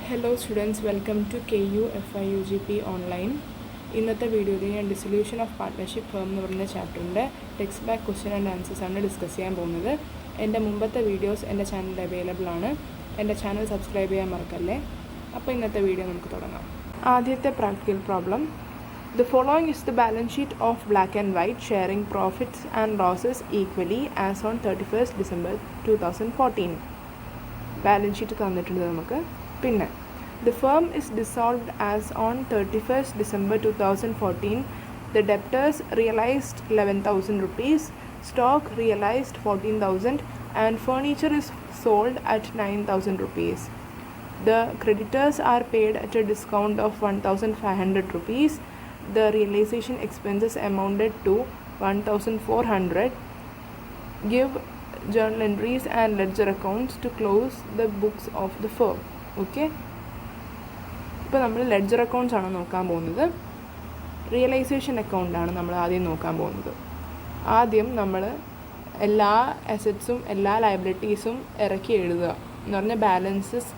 Hello students, welcome to KU FIUGP online. ഇന്നത്തെ വീഡിയോയിൽ ഞാൻ ഡിസൊല്യൂഷൻ ഓഫ് പാർട്ട്ണർഷിപ്പ് ഫേം എന്ന് പറയുന്ന ചാപ്റ്ററിൻ്റെ textbook question and answers ആണ് ഡിസ്കസ് ചെയ്യാൻ പോകുന്നത്. എൻ്റെ മുമ്പത്തെ വീഡിയോസ് എൻ്റെ ചാനലിൽ അവൈലബിൾ ആണ്. എൻ്റെ ചാനൽ സബ്സ്ക്രൈബ് ചെയ്യാൻ മറക്കല്ലേ. അപ്പോൾ ഇന്നത്തെ വീഡിയോ നമുക്ക് തുടങ്ങാം. ആദ്യത്തെ practical problem. The following is the balance sheet of Black and White sharing profits and losses equally as on 31st December 2014. Balance sheet തന്നിട്ടുണ്ട് നമുക്ക്. പിന്നെ the firm is dissolved as on 31st December 2014. The debtors realized 11,000 rupees, stock realized 14,000 and furniture is sold at 9,000 rupees. The creditors are paid at a discount of 1,500 rupees. The realization expenses amounted to 1,400. Give journal entries and ledger accounts to close the books of the firm. Okay. ഇപ്പോൾ നമ്മൾ ledger accounts ആണ് നോക്കാൻ പോകുന്നത്. Realisation അക്കൗണ്ടാണ് നമ്മൾ ആദ്യം നോക്കാൻ പോകുന്നത്. ആദ്യം നമ്മൾ എല്ലാ അസറ്റ്സും എല്ലാ ലയബിലിറ്റീസും ഇറക്കി എഴുതുക എന്ന് പറഞ്ഞാൽ ബാലൻസസ്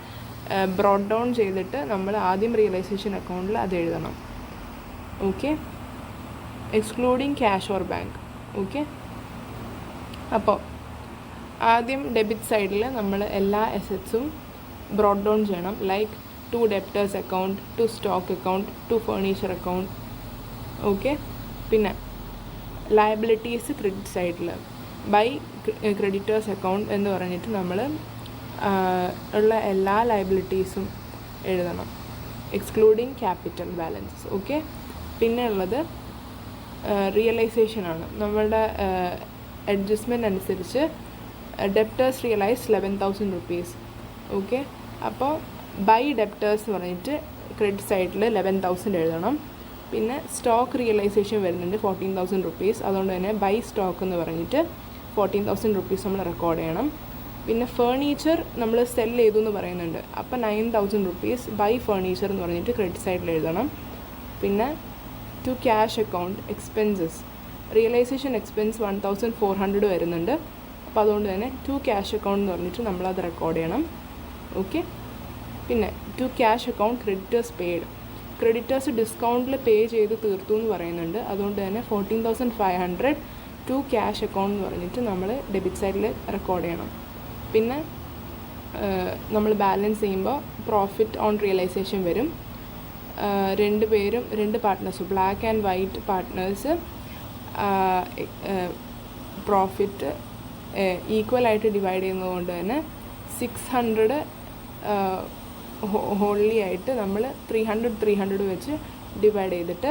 ബ്രോഡ് ഡൗൺ ചെയ്തിട്ട് നമ്മൾ ആദ്യം റിയലൈസേഷൻ അക്കൗണ്ടിൽ അത് എഴുതണം. Okay, excluding cash or bank. Okay, അപ്പോൾ ആദ്യം ഡെബിറ്റ് സൈഡിൽ നമ്മൾ എല്ലാ അസറ്റ്സും ബ്രോഡ് ഡൗൺ ചെയ്യണം. Like to debtors account, to stock account, to furniture account. Okay, പിന്നെ ലയബിലിറ്റീസ് ക്രെഡിറ്റ് സൈഡിൽ ബൈ ക്രെഡിറ്റേഴ്സ് അക്കൗണ്ട് എന്ന് പറഞ്ഞിട്ട് നമ്മൾ ഉള്ള എല്ലാ ലയബിലിറ്റീസും എഴുതണം, എക്സ്ക്ലൂഡിങ് ക്യാപിറ്റൽ ബാലൻസസ്. ഓക്കെ, പിന്നെ ഉള്ളത് റിയലൈസേഷനാണ്. നമ്മളുടെ അഡ്ജസ്റ്റ്മെൻറ്റ് അനുസരിച്ച് ഡെപ്റ്റേഴ്സ് റിയലൈസ് 11,000 rupees. ഓക്കെ, അപ്പോൾ ബൈ ഡെപ്റ്റേഴ്സ് എന്ന് പറഞ്ഞിട്ട് ക്രെഡിറ്റ് സൈഡിൽ 11,000 എഴുതണം. പിന്നെ സ്റ്റോക്ക് റിയലൈസേഷൻ വരുന്നുണ്ട് 14,000 rupees. അതുകൊണ്ട് തന്നെ ബൈ സ്റ്റോക്ക് എന്ന് പറഞ്ഞിട്ട് 14,000 rupees നമ്മൾ റെക്കോർഡ് ചെയ്യണം. പിന്നെ ഫേർണിച്ചർ നമ്മൾ സെൽ ചെയ്തു എന്ന് പറയുന്നുണ്ട്, അപ്പോൾ 9,000 rupees ബൈ ഫേർണിച്ചർ എന്ന് പറഞ്ഞിട്ട് ക്രെഡിറ്റ് സൈഡിൽ എഴുതണം. പിന്നെ to cash account expenses realisation expense 1,400 വരുന്നുണ്ട്. അപ്പോൾ അതുകൊണ്ട് തന്നെ ടു ക്യാഷ് അക്കൗണ്ട് എന്ന് പറഞ്ഞിട്ട് നമ്മളത് റെക്കോർഡ് ചെയ്യണം. ഓക്കെ, പിന്നെ to cash account creditors paid, creditors ഡിസ്കൗണ്ടിൽ പേ ചെയ്ത് തീർത്തു എന്ന് പറയുന്നുണ്ട്. അതുകൊണ്ട് തന്നെ 14,500 ടു ക്യാഷ് അക്കൗണ്ട് എന്ന് പറഞ്ഞിട്ട് നമ്മൾ ഡെബിറ്റ് സൈഡിൽ റെക്കോർഡ് ചെയ്യണം. പിന്നെ നമ്മൾ ബാലൻസ് ചെയ്യുമ്പോൾ പ്രോഫിറ്റ് ഓൺ റിയലൈസേഷൻ വരും. രണ്ട് partners black and white partners profit ഈക്വലായിട്ട് ഡിവൈഡ് ചെയ്യുന്നതുകൊണ്ട് തന്നെ 600 ഹോൾലി ആയിട്ട് നമ്മൾ 300 വെച്ച് ഡിവൈഡ് ചെയ്തിട്ട്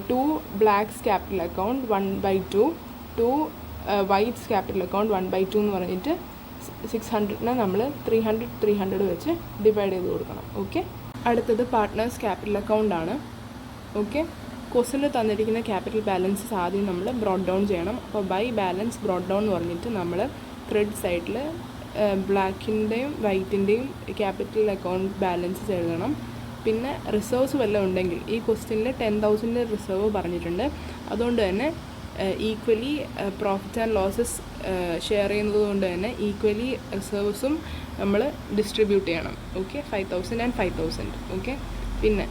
to Black's capital account 1/2, to White's capital account 1/2 എന്ന് പറഞ്ഞിട്ട് 600നെ നമ്മൾ 300 വെച്ച് ഡിവൈഡ് ചെയ്ത് കൊടുക്കണം. ഓക്കെ, അടുത്തത് പാർട്ട്നേഴ്സ് ക്യാപിറ്റൽ അക്കൗണ്ടാണ്. ഓക്കെ, ക്വസ്റ്റനിൽ തന്നിരിക്കുന്ന ക്യാപിറ്റൽ ബാലൻസസ് ആദ്യം നമ്മൾ ബ്രോഡ് ഡൗൺ ചെയ്യണം. അപ്പോൾ ബൈ ബാലൻസ് ബ്രോഡ് ഡൗൺ എന്ന് പറഞ്ഞിട്ട് നമ്മൾ ക്രെഡിറ്റ് സൈഡിൽ ബ്ലാക്കിൻ്റെയും വൈറ്റിൻ്റെയും ക്യാപിറ്റൽ അക്കൗണ്ട് ബാലൻസസ് എഴുതണം. പിന്നെ റിസർവ്സ് വല്ലതും ഉണ്ടെങ്കിൽ ഈ ക്വസ്റ്റ്യനിൽ 10,000 റിസർവ് പറഞ്ഞിട്ടുണ്ട്. അതുകൊണ്ട് തന്നെ equally profit and losses share ചെയ്യുന്നത് കൊണ്ട് തന്നെ ഈക്വലി റിസർവ്സും നമ്മൾ ഡിസ്ട്രിബ്യൂട്ട് ചെയ്യണം. Okay, 5,000 and 5,000. ഓക്കെ, പിന്നെ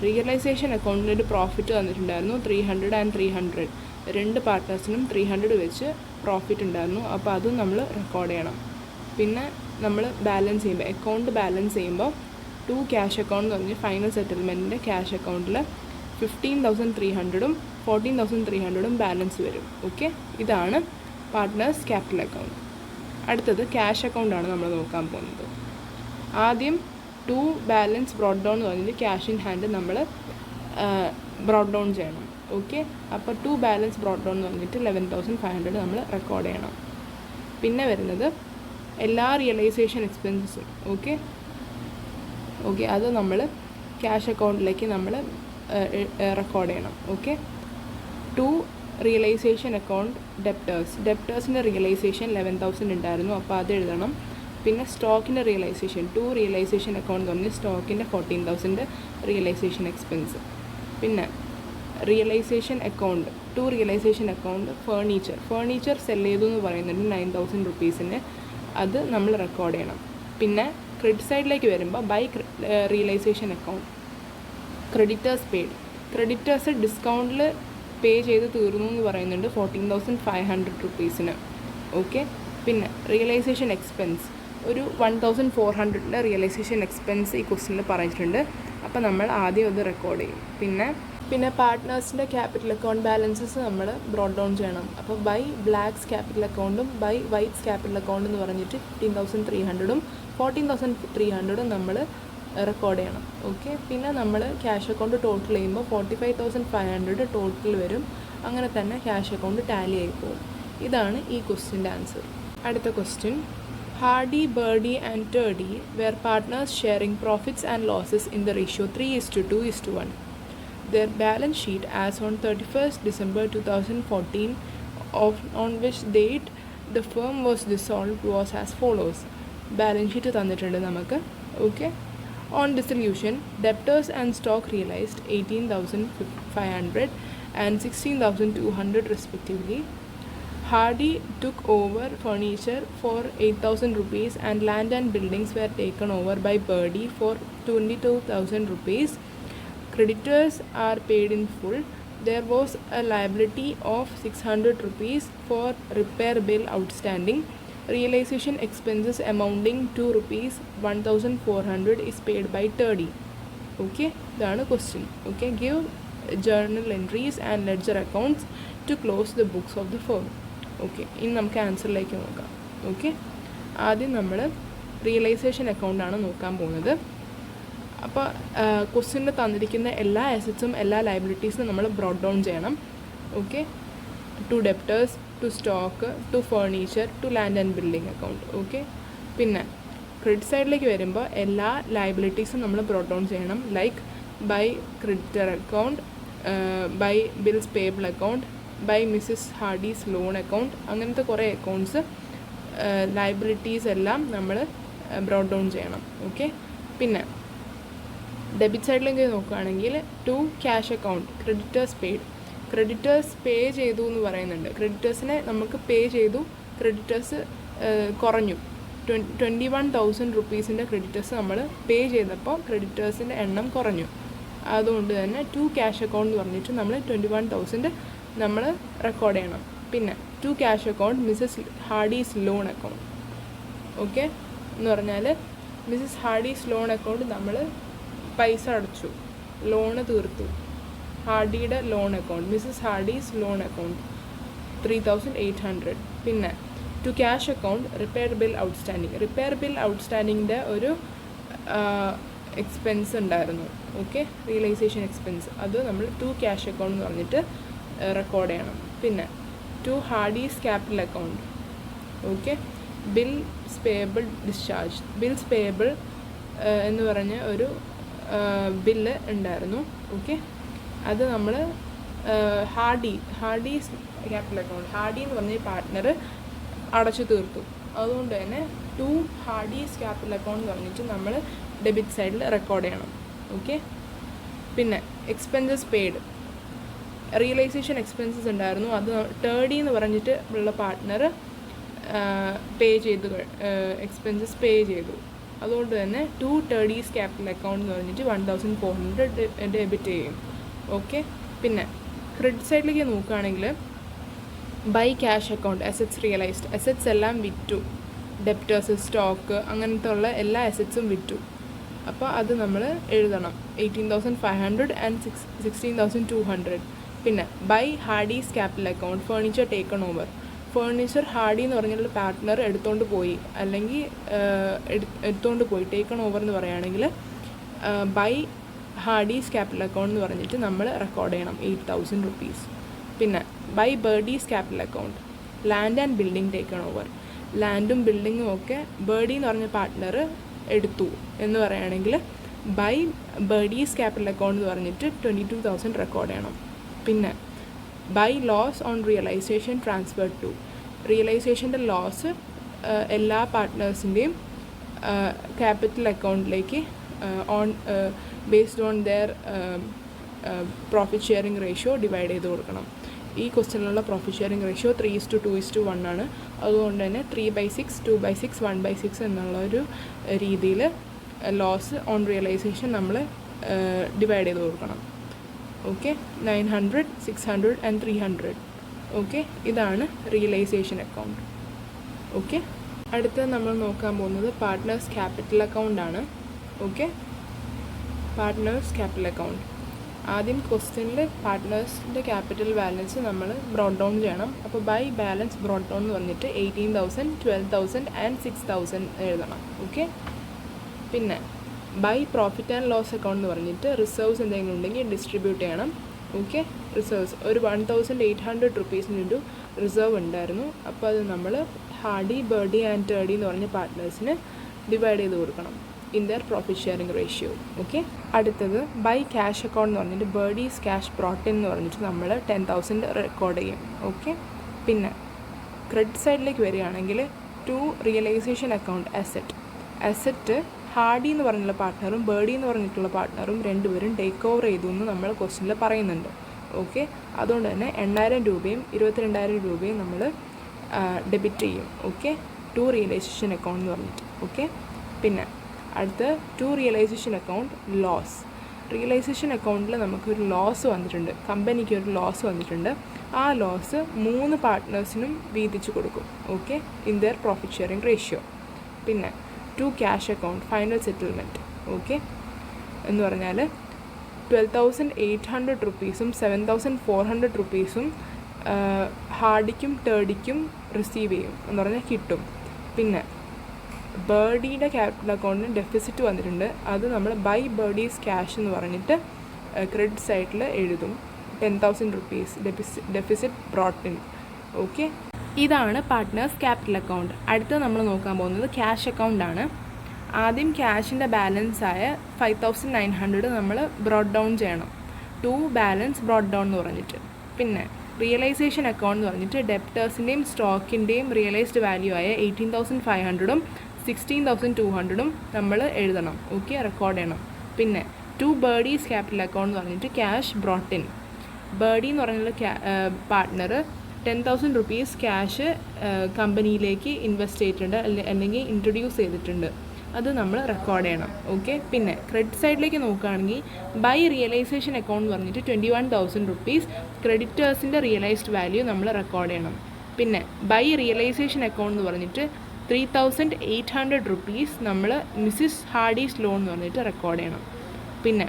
റിയലൈസേഷൻ അക്കൗണ്ടിൽ ഒരു പ്രോഫിറ്റ് തന്നിട്ടുണ്ടായിരുന്നു 300 and 300. രണ്ട് പാർട്ട്നേഴ്സിനും 300 വെച്ച് പ്രോഫിറ്റ് ഉണ്ടായിരുന്നു. അപ്പോൾ അതും നമ്മൾ റെക്കോർഡ് ചെയ്യണം. പിന്നെ നമ്മൾ ബാലൻസ് ചെയ്യുമ്പോൾ അക്കൗണ്ട് ബാലൻസ് ചെയ്യുമ്പോൾ ടു ക്യാഷ് അക്കൗണ്ട് എന്ന് പറഞ്ഞ് ഫൈനൽ സെറ്റിൽമെൻറ്റിൻ്റെ ക്യാഷ് അക്കൗണ്ടിൽ 15,300 14,300 ബാലൻസ് വരും. ഓക്കെ, ഇതാണ് പാർട്ട്നേഴ്സ് ക്യാപിറ്റൽ അക്കൗണ്ട്. അടുത്തത് ക്യാഷ് അക്കൗണ്ടാണ് നമ്മൾ നോക്കാൻ പോകുന്നത്. ആദ്യം ടു ബാലൻസ് ബ്രോഡ് ഡൗൺ എന്ന് പറഞ്ഞിട്ട് ക്യാഷ് ഇൻ ഹാൻഡ് നമ്മൾ ബ്രോഡ് ഡൗൺ ചെയ്യണം. ഓക്കെ, അപ്പോൾ ടു ബാലൻസ് ബ്രോഡ് ഡൗൺ എന്ന് പറഞ്ഞിട്ട് 11,500 നമ്മൾ റെക്കോർഡ് ചെയ്യണം. പിന്നെ വരുന്നത് എല്ലാ റിയലൈസേഷൻ എക്സ്പെൻസസും. ഓക്കെ, അത് നമ്മൾ ക്യാഷ് അക്കൗണ്ടിലേക്ക് നമ്മൾ റെക്കോർഡ് ചെയ്യണം. ഓക്കെ, ടു റിയലൈസേഷൻ അക്കൗണ്ട് ഡെപ്റ്റേഴ്സിൻ്റെ റിയലൈസേഷൻ 11,000 ഉണ്ടായിരുന്നു, അപ്പോൾ അത് എഴുതണം. പിന്നെ സ്റ്റോക്കിൻ്റെ റിയലൈസേഷൻ ടു റിയലൈസേഷൻ അക്കൗണ്ട് എന്ന് പറഞ്ഞ് സ്റ്റോക്കിൻ്റെ 14,000 റിയലൈസേഷൻ എക്സ്പെൻസ്. പിന്നെ realisation account to realisation account furniture sell ചെയ്തു എന്ന് പറയുന്നുണ്ട് 9,000 rupees. അത് നമ്മൾ റെക്കോർഡ് ചെയ്യണം. പിന്നെ ക്രെഡിറ്റ് സൈഡിലേക്ക് വരുമ്പോൾ by realisation account. Creditors paid. Creditors ഡിസ്കൗണ്ടിൽ പേ ചെയ്ത് തീർന്നു എന്ന് പറയുന്നുണ്ട് 14,500 റുപ്പീസിന്. ഓക്കെ. പിന്നെ റിയലൈസേഷൻ എക്സ്പെൻസ് ഒരു 1,400 റിയലൈസേഷൻ എക്സ്പെൻസ് ഈ ക്വസ്റ്റ്യനിൽ പറഞ്ഞിട്ടുണ്ട്. അപ്പോൾ നമ്മൾ ആദ്യം അത് റെക്കോർഡ് ചെയ്യും. പിന്നെ പാർട്ട്നേഴ്സിൻ്റെ ക്യാപിറ്റൽ അക്കൗണ്ട് ബാലൻസസ് നമ്മൾ ബ്രോട്ട് ഡൗൺ ചെയ്യണം. അപ്പോൾ ബൈ ബ്ലാക്സ് ക്യാപിറ്റൽ അക്കൗണ്ടും ബൈ വൈറ്റ്സ് ക്യാപിറ്റൽ അക്കൗണ്ട് എന്ന് പറഞ്ഞിട്ട് 15,300 14,300 നമ്മൾ റെക്കോർഡ് ചെയ്യണം. ഓക്കെ. പിന്നെ നമ്മൾ ക്യാഷ് അക്കൗണ്ട് ടോട്ടൽ ചെയ്യുമ്പോൾ 45,500 ടോട്ടൽ വരും. അങ്ങനെ തന്നെ ക്യാഷ് അക്കൗണ്ട് ടാലി ആയി പോകും. ഇതാണ് ഈ ക്വസ്റ്റ്യൻ്റെ ആൻസർ. അടുത്ത question. Hardy, Birdie and Turdy were partners sharing profits and losses in the ratio 3:2:1. Their balance sheet as on 31st December 2014, on which date the firm was dissolved, was as follows. Balance sheet തന്നിട്ടുണ്ട് നമുക്ക്. Okay. On dissolution, debtors and stock realized 18,500 and 16,200 respectively. Hardy took over furniture for 8,000 rupees and land and buildings were taken over by Birdie for 22,000 rupees. Creditors are paid in full. There was a liability of 600 rupees for repair bill outstanding. Realization expenses amounting to rupees 1,400 is paid by Turdy. Okay, that's the question. Okay, give journal entries and ledger accounts to close the books of the firm. Okay. ഇനി നമുക്ക് ആൻസറിലേക്ക് നോക്കാം. Okay. ആദ്യം നമ്മൾ realisation അക്കൗണ്ടാണ് നോക്കാൻ പോകുന്നത്. അപ്പോൾ ക്വസ്റ്റ്യനിൽ തന്നിരിക്കുന്ന എല്ലാ അസറ്റ്സും എല്ലാ ലയബിലിറ്റീസും നമ്മൾ ബ്രോട്ട് ഡൗൺ ചെയ്യണം. Okay. To debtors, to stock, to furniture, to land and building account. Okay. പിന്നെ ക്രെഡിറ്റ് സൈഡിലേക്ക് വരുമ്പോൾ എല്ലാ ലയബിലിറ്റീസും നമ്മൾ ബ്രോട്ട് ഡൗൺ ചെയ്യണം. Like by creditor account, by bills payable account, by Mrs Hardy's loan account, അങ്ങനത്തെ കുറേ അക്കൗണ്ട്സ് ലയബിലിറ്റീസ് എല്ലാം നമ്മൾ ബ്രോട്ട് ഡൗൺ ചെയ്യണം. ഓക്കെ. പിന്നെ ഡെബിറ്റ് സൈഡിലേക്ക് നോക്കുകയാണെങ്കിൽ to cash account, creditors paid. Creditors pay ചെയ്തു എന്ന് പറയുന്നുണ്ട്. ക്രെഡിറ്റേഴ്സിനെ നമുക്ക് പേ ചെയ്തു, ക്രെഡിറ്റേഴ്സ് കുറഞ്ഞു. 21,000 റുപ്പീസിൻ്റെ ക്രെഡിറ്റേഴ്സ് നമ്മൾ പേ ചെയ്തപ്പോൾ ക്രെഡിറ്റേഴ്സിൻ്റെ എണ്ണം കുറഞ്ഞു. അതുകൊണ്ട് തന്നെ ടു ക്യാഷ് അക്കൗണ്ട് എന്ന് പറഞ്ഞിട്ട് നമ്മൾ 21,000 നമ്മൾ റെക്കോർഡ് ചെയ്യണം. പിന്നെ to cash account Mrs Hardy's loan account. Okay. എന്ന് പറഞ്ഞാൽ മിസ്സസ് ഹാർഡീസ് ലോൺ അക്കൗണ്ട് നമ്മൾ പൈസ അടച്ചു, ലോണ് തീർത്തു. ഹാർഡിയുടെ loan account, Mrs Hardy's loan account 3,800. പിന്നെ to cash account repair bill outstanding. Repair bill ഔട്ട്സ്റ്റാൻഡിങ്ങിൻ്റെ ഒരു എക്സ്പെൻസ് ഉണ്ടായിരുന്നു. ഓക്കെ. റിയലൈസേഷൻ എക്സ്പെൻസ് അത് നമ്മൾ ടു ക്യാഷ് അക്കൗണ്ട് എന്ന് പറഞ്ഞിട്ട് റെക്കോർഡ് ചെയ്യണം. പിന്നെ to Hardy's capital account. Okay. Bills payable discharge. Bills payable എന്ന് പറഞ്ഞ ഒരു ബില്ല് ഉണ്ടായിരുന്നു. ഓക്കെ. അത് നമ്മൾ ഹാർഡീസ് ക്യാപിറ്റൽ അക്കൗണ്ട്, ഹാർഡി എന്ന് പറഞ്ഞ പാർട്ട്ണർ അടച്ചു തീർത്തു. അതുകൊണ്ട് തന്നെ ടു ഹാർഡീസ് ക്യാപിറ്റൽ അക്കൗണ്ട് എന്ന് പറഞ്ഞിട്ട് നമ്മൾ ഡെബിറ്റ് സൈഡിൽ റെക്കോർഡ് ചെയ്യണം. ഓക്കെ. പിന്നെ എക്സ്പെൻസസ് പെയ്ഡ്, റിയലൈസേഷൻ എക്സ്പെൻസസ് ഉണ്ടായിരുന്നു. അത് ടേർഡി എന്ന് പറഞ്ഞിട്ട് ഉള്ള പാർട്ട്ണർ പേ ചെയ്തു, എക്സ്പെൻസസ് പേ ചെയ്തു. അതുകൊണ്ട് തന്നെ ടു ടേർഡീസ് ക്യാപിറ്റൽ അക്കൗണ്ട് എന്ന് പറഞ്ഞിട്ട് 1,400 ഡെബിറ്റ് ചെയ്യും. ഓക്കെ. പിന്നെ ക്രെഡിറ്റ് സൈഡിലേക്ക് നോക്കുകയാണെങ്കിൽ by cash account, assets realised. Assets എല്ലാം വിറ്റു, ഡെപ്റ്റേഴ്സ്, സ്റ്റോക്ക്, അങ്ങനത്തെ ഉള്ള എല്ലാ അസറ്റ്സും വിറ്റു. അപ്പോൾ അത് നമ്മൾ എഴുതണം. 18,500 ആൻഡ് 16,200. പിന്നെ by Hardy's capital account, furniture taken over. Furniture Hardy എന്ന് പറഞ്ഞുള്ള പാർട്ട്ണർ എടുത്തുകൊണ്ട് പോയി, അല്ലെങ്കിൽ എടുത്തുകൊണ്ട് പോയി, ടേക്കൺ ഓവർ എന്ന് പറയുകയാണെങ്കിൽ ബൈ ഹാർഡീസ് ക്യാപിറ്റൽ അക്കൗണ്ട് എന്ന് പറഞ്ഞിട്ട് നമ്മൾ റെക്കോർഡ് ചെയ്യണം 8,000 റുപ്പീസ്. പിന്നെ by Birdie's capital account, land and building taken over. ലാൻഡും ബിൽഡിങ്ങും ഒക്കെ ബേർഡി എന്ന് പറഞ്ഞ പാർട്ട്ണർ എടുത്തു എന്ന് പറയുകയാണെങ്കിൽ ബൈ ബേർഡീസ് ക്യാപിറ്റൽ അക്കൗണ്ട് എന്ന് പറഞ്ഞിട്ട് 22,000 റെക്കോർഡ് ചെയ്യണം. പിന്നെ by loss on realisation transfer to. റിയലൈസേഷൻ്റെ ലോസ് എല്ലാ പാർട്ട്നേഴ്സിൻ്റെയും ക്യാപിറ്റൽ അക്കൗണ്ടിലേക്ക് on based on their profit sharing ratio divide ചെയ്ത് കൊടുക്കണം. ഈ ക്വസ്റ്റ്യനിലുള്ള പ്രോഫിറ്റ് ഷെയറിംഗ് റേഷ്യോ 3:2:1 ആണ്. അതുകൊണ്ട് തന്നെ 3/6, 2/6, 1/6 എന്നുള്ള ഒരു രീതിയിൽ ലോസ് ഓൺ റിയലൈസേഷൻ നമ്മൾ ഡിവൈഡ് ചെയ്ത് കൊടുക്കണം. Okay, 900, 600 and 300. ഓക്കെ, ഇതാണ് റിയലൈസേഷൻ അക്കൗണ്ട്. ഓക്കെ, അടുത്ത നമ്മൾ നോക്കാൻ പോകുന്നത് പാർട്ട്നേഴ്സ് ക്യാപിറ്റൽ അക്കൗണ്ട് ആണ്. Okay, partners capital account. ആദ്യം ക്വസ്റ്റ്യനിൽ പാർട്ട്നേഴ്സിൻ്റെ ക്യാപിറ്റൽ ബാലൻസ് നമ്മൾ ബ്രോട്ട് ഡൗൺ ചെയ്യണം. അപ്പോൾ ബൈ ബാലൻസ് ബ്രോട്ട് ഡൗൺ എന്ന് പറഞ്ഞിട്ട് 18,000, 12,000 ആൻഡ് 6,000 എഴുതണം. ഓക്കെ, പിന്നെ by profit and loss account എന്ന് പറഞ്ഞിട്ട് റിസർവ്സ് എന്തെങ്കിലും ഉണ്ടെങ്കിൽ ഡിസ്ട്രിബ്യൂട്ട് ചെയ്യണം. ഓക്കെ, റിസർവ്സ് ഒരു 1,800 റുപ്പീസിന് ഒരു റിസർവ് ഉണ്ടായിരുന്നു. അപ്പോൾ അത് നമ്മൾ ഹാർഡി, ബേർഡി ആൻഡ് ടേർഡി എന്ന് പറഞ്ഞ പാർട്ട്നേഴ്സിന് ഡിവൈഡ് ചെയ്ത് കൊടുക്കണം in their profit sharing ratio. Okay, അടുത്തത് ബൈ ക്യാഷ് അക്കൗണ്ട് എന്ന് പറഞ്ഞിട്ട് ബേർഡീസ് ക്യാഷ് ബ്രോട്ട് എന്ന് പറഞ്ഞിട്ട് നമ്മൾ 10,000 റെക്കോർഡ് ചെയ്യും. ഓക്കെ, പിന്നെ ക്രെഡിറ്റ് സൈഡിലേക്ക് വരികയാണെങ്കിൽ to realisation account asset Hardy എന്ന് പറഞ്ഞിട്ടുള്ള പാർട്ട്ണറും ബേർഡി എന്ന് പറഞ്ഞിട്ടുള്ള പാർട്ട്ണറും രണ്ടുപേരും ടേക്ക് ഓവർ ചെയ്തു എന്ന് നമ്മൾ ക്വസ്റ്റ്യനിൽ പറയുന്നുണ്ട്. ഓക്കെ, അതുകൊണ്ട് തന്നെ 8,000 രൂപയും 22,000 രൂപയും നമ്മൾ ഡെബിറ്റ് ചെയ്യും. ഓക്കെ, ടു റിയലൈസേഷൻ അക്കൗണ്ട് എന്ന് പറഞ്ഞിട്ട്. ഓക്കെ, പിന്നെ അടുത്ത to realisation account loss. Realisation അക്കൗണ്ടിൽ നമുക്കൊരു ലോസ് വന്നിട്ടുണ്ട്, കമ്പനിക്ക് ഒരു ലോസ് വന്നിട്ടുണ്ട്. ആ ലോസ് 3 പാർട്ട്നേഴ്സിനും വീതിച്ച് കൊടുക്കും. Okay, in their profit sharing ratio. പിന്നെ to cash account final settlement. Okay, എന്ന് പറഞ്ഞാൽ 12,800 റുപ്പീസും 7,400 റുപ്പീസും ഹാർഡിക്കും ടേർഡിക്കും റിസീവ് ചെയ്യും എന്ന് പറഞ്ഞാൽ കിട്ടും. പിന്നെ ബേർഡിയുടെ ക്യാപിറ്റൽ അക്കൗണ്ടിന് ഡെഫിസിറ്റ് വന്നിട്ടുണ്ട്. അത് നമ്മൾ ബൈ ബേർഡീസ് ക്യാഷ് എന്ന് പറഞ്ഞിട്ട് ക്രെഡിറ്റ് സൈഡിൽ എഴുതും. 10,000 rupees deficit brought in. Okay, ഇതാണ് പാർട്ട്നേഴ്സ് ക്യാപിറ്റൽ അക്കൗണ്ട്. അടുത്ത് നമ്മൾ നോക്കാൻ പോകുന്നത് ക്യാഷ് അക്കൗണ്ടാണ്. ആദ്യം ക്യാഷിൻ്റെ ബാലൻസായ 5,900 നമ്മൾ ബ്രോട്ട് ഡൗൺ ചെയ്യണം. ടു ബാലൻസ് ബ്രോട്ട് ഡൗൺ എന്ന് പറഞ്ഞിട്ട്. പിന്നെ റിയലൈസേഷൻ അക്കൗണ്ട് എന്ന് പറഞ്ഞിട്ട് ഡെപ്റ്റേഴ്സിൻ്റെയും സ്റ്റോക്കിൻ്റെയും റിയലൈസ്ഡ് വാല്യൂ ആയ 18,500ഉം 16,200ഉം നമ്മൾ എഴുതണം. ഓക്കെ, റെക്കോർഡ് ചെയ്യണം. പിന്നെ ടു ബേർഡീസ് ക്യാപിറ്റൽ അക്കൗണ്ട് എന്ന് പറഞ്ഞിട്ട് ക്യാഷ് ബ്രോട്ട് ഇൻ. ബേർഡി എന്ന് പറഞ്ഞിട്ടുള്ള പാർട്ട്ണർ 10,000 റുപ്പീസ് ക്യാഷ് കമ്പനിയിലേക്ക് ഇൻവെസ്റ്റ് ചെയ്തിട്ടുണ്ട്, അല്ലെങ്കിൽ ഇൻട്രൊഡ്യൂസ് ചെയ്തിട്ടുണ്ട്. അത് നമ്മൾ റെക്കോർഡ് ചെയ്യണം. ഓക്കെ, പിന്നെ ക്രെഡിറ്റ് സൈഡിലേക്ക് നോക്കുകയാണെങ്കിൽ ബൈ റിയലൈസേഷൻ അക്കൗണ്ട് എന്ന് പറഞ്ഞിട്ട് 21,000 റുപ്പീസ് ക്രെഡിറ്റേഴ്സിൻ്റെ റിയലൈസ്ഡ് വാല്യൂ നമ്മൾ റെക്കോർഡ് ചെയ്യണം. പിന്നെ ബൈ റിയലൈസേഷൻ അക്കൗണ്ട് എന്ന് പറഞ്ഞിട്ട് 3,800 റുപ്പീസ് നമ്മൾ മിസ്സിസ് ഹാർഡീസ് ലോൺ എന്ന് പറഞ്ഞിട്ട് റെക്കോർഡ് ചെയ്യണം. പിന്നെ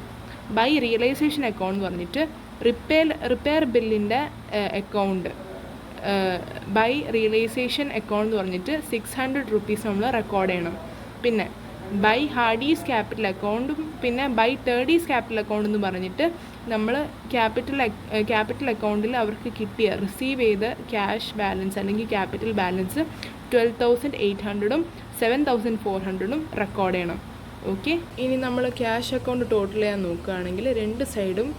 ബൈ റിയലൈസേഷൻ അക്കൗണ്ട് എന്ന് പറഞ്ഞിട്ട് റിപ്പയർ ബില്ലിൻ്റെ അക്കൗണ്ട് ബൈ റിയലൈസേഷൻ അക്കൗണ്ട് എന്ന് പറഞ്ഞിട്ട് 600 റുപ്പീസ് നമ്മൾ റെക്കോർഡ് ചെയ്യണം. പിന്നെ ബൈ ഹാർഡീസ് ക്യാപിറ്റൽ അക്കൗണ്ടും പിന്നെ ബൈ ടേർഡീസ് ക്യാപിറ്റൽ അക്കൗണ്ട് എന്ന് പറഞ്ഞിട്ട് നമ്മൾ ക്യാപിറ്റൽ അക്കൗണ്ടിൽ അവർക്ക് കിട്ടിയ റിസീവ് ചെയ്ത ക്യാഷ് ബാലൻസ് അല്ലെങ്കിൽ ക്യാപിറ്റൽ ബാലൻസ് 12,800ഉം 7,400ഉം റെക്കോർഡ് ചെയ്യണം. ഓക്കെ, ഇനി നമ്മൾ ക്യാഷ് അക്കൗണ്ട് ടോട്ടൽ ചെയ്യാൻ നോക്കുകയാണെങ്കിൽ രണ്ട് സൈഡും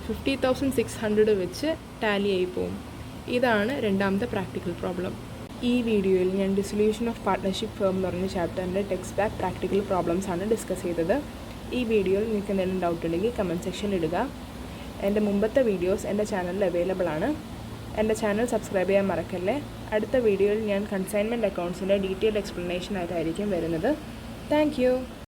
50,600 വെച്ച് ടാലി ആയി പോകും. ഇതാണ് രണ്ടാമത്തെ പ്രാക്ടിക്കൽ പ്രോബ്ലം. ഈ വീഡിയോയിൽ ഞാൻ ഡിസൊല്യൂഷൻ ഓഫ് പാർട്ട്ണർഷിപ്പ് ഫേം എന്ന് പറഞ്ഞ ചാപ്റ്ററിൻ്റെ ടെക്സ്റ്റ് ബാക്ക് പ്രാക്ടിക്കൽ പ്രോബ്ലംസ് ആണ് ഡിസ്കസ് ചെയ്തത്. ഈ വീഡിയോയിൽ നിങ്ങൾക്ക് എന്തെങ്കിലും ഡൗട്ട് ഉണ്ടെങ്കിൽ കമൻറ്റ് സെക്ഷനിൽ ഇടുക. എൻ്റെ മുമ്പത്തെ വീഡിയോസ് എൻ്റെ ചാനലിൽ അവൈലബിൾ ആണ്. എൻ്റെ ചാനൽ സബ്സ്ക്രൈബ് ചെയ്യാൻ മറക്കല്ലേ. അടുത്ത വീഡിയോയിൽ ഞാൻ കൺസൈൻമെൻറ്റ് അക്കൗണ്ട്സിൻ്റെ ഡീറ്റെയിൽ എക്സ്പ്ലനേഷൻ ആയിട്ടായിരിക്കും വരുന്നത്. Thank you.